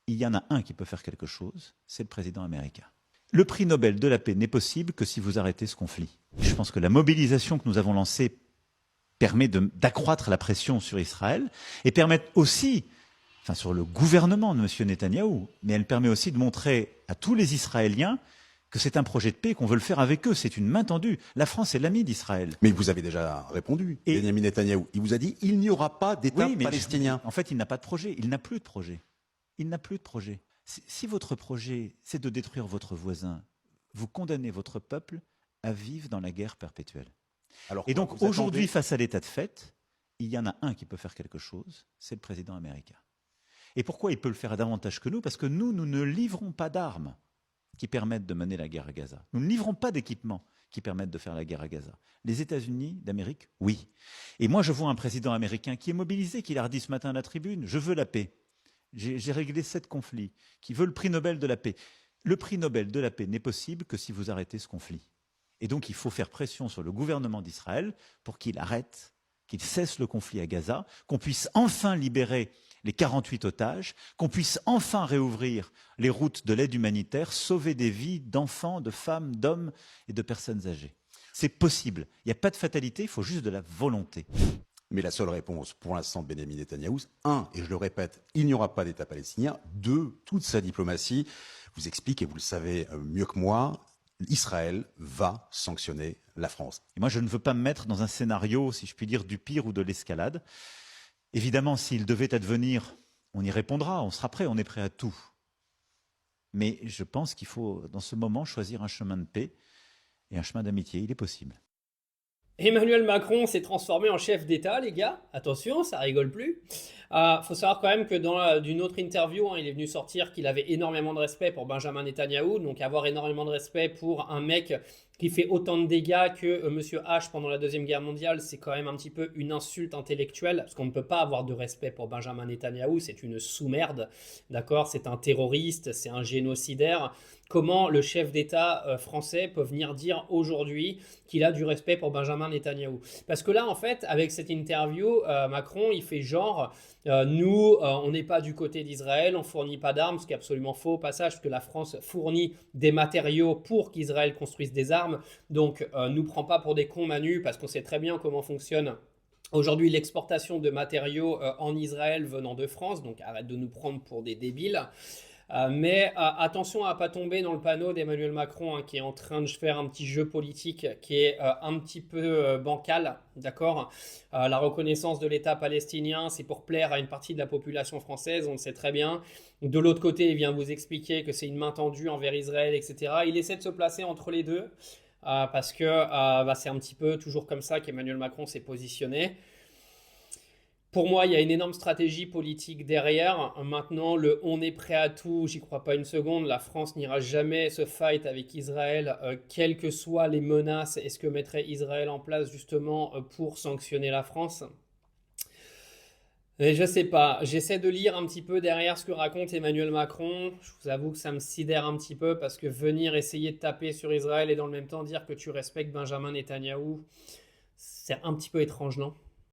il y en a un qui peut faire quelque chose, c'est le président américain. Le prix Nobel de la paix n'est possible que si vous arrêtez ce conflit. Je pense que la mobilisation que nous avons lancée permet d'accroître la pression sur Israël et permet aussi, enfin sur le gouvernement de M. Netanyahou, mais elle permet aussi de montrer à tous les Israéliens que c'est un projet de paix, qu'on veut le faire avec eux. C'est une main tendue. La France est l'ami d'Israël. Mais vous avez déjà répondu, Benjamin Netanyahou. Il vous a dit il n'y aura pas d'État palestinien. En fait, il n'a pas de projet. Il n'a plus de projet. Il n'a plus de projet. Si votre projet, c'est de détruire votre voisin, vous condamnez votre peuple à vivre dans la guerre perpétuelle. Et donc, aujourd'hui, face à l'état de fait, il y en a un qui peut faire quelque chose, c'est le président américain. Et pourquoi il peut le faire davantage que nous? Parce que nous ne livrons pas d'armes qui permettent de mener la guerre à Gaza. Nous ne livrons pas d'équipements qui permettent de faire la guerre à Gaza. Les États-Unis d'Amérique, oui. Et moi, je vois un président américain qui est mobilisé, qui l'a dit ce matin à la tribune, je veux la paix. J'ai réglé 7 conflits, qui veut le prix Nobel de la paix. Le prix Nobel de la paix n'est possible que si vous arrêtez ce conflit. Et donc, il faut faire pression sur le gouvernement d'Israël pour qu'il arrête, qu'il cesse le conflit à Gaza, qu'on puisse enfin libérer les 48 otages, qu'on puisse enfin réouvrir les routes de l'aide humanitaire, sauver des vies d'enfants, de femmes, d'hommes et de personnes âgées. C'est possible. Il n'y a pas de fatalité, il faut juste de la volonté. Mais la seule réponse pour l'instant de Benjamin Netanyahou, un, et je le répète, il n'y aura pas d'État palestinien. Deux, toute sa diplomatie vous explique, et vous le savez mieux que moi, Israël va sanctionner la France. Et moi, je ne veux pas me mettre dans un scénario, si je puis dire, du pire ou de l'escalade. Évidemment, s'il devait advenir, on y répondra, on sera prêt, on est prêt à tout. Mais je pense qu'il faut, dans ce moment, choisir un chemin de paix et un chemin d'amitié. Il est possible. Emmanuel Macron s'est transformé en chef d'État, les gars. Attention, ça rigole plus. Faut savoir quand même que dans d'une autre interview, il est venu sortir qu'il avait énormément de respect pour Benjamin Netanyahou. Donc avoir énormément de respect pour un mec qui fait autant de dégâts que Monsieur H pendant la Deuxième Guerre mondiale, c'est quand même un petit peu une insulte intellectuelle, parce qu'on ne peut pas avoir de respect pour Benjamin Netanyahou, c'est une sous-merde, d'accord? C'est un terroriste, c'est un génocidaire. Comment le chef d'État français peut venir dire aujourd'hui qu'il a du respect pour Benjamin Netanyahou? Parce que là, en fait, avec cette interview, Macron, il fait genre, nous, on n'est pas du côté d'Israël, on fournit pas d'armes, ce qui est absolument faux au passage, parce que la France fournit des matériaux pour qu'Israël construise des armes. Donc, nous prend pas pour des cons, Manu, parce qu'on sait très bien comment fonctionne aujourd'hui l'exportation de matériaux en Israël venant de France. Donc, arrête de nous prendre pour des débiles. Mais attention à ne pas tomber dans le panneau d'Emmanuel Macron qui est en train de faire un petit jeu politique qui est un petit peu bancal, d'accord. La reconnaissance de l'État palestinien, c'est pour plaire à une partie de la population française, on le sait très bien. De l'autre côté, il vient vous expliquer que c'est une main tendue envers Israël, etc. Il essaie de se placer entre les deux parce que c'est un petit peu toujours comme ça qu'Emmanuel Macron s'est positionné. Pour moi, il y a une énorme stratégie politique derrière. Maintenant, le on est prêt à tout, j'y crois pas une seconde. La France n'ira jamais se fight avec Israël, quelles que soient les menaces. Est-ce que mettrait Israël en place justement pour sanctionner la France? Et je sais pas, j'essaie de lire un petit peu derrière ce que raconte Emmanuel Macron. Je vous avoue que ça me sidère un petit peu parce que venir essayer de taper sur Israël et dans le même temps dire que tu respectes Benjamin Netanyahou, c'est un petit peu étrange, non?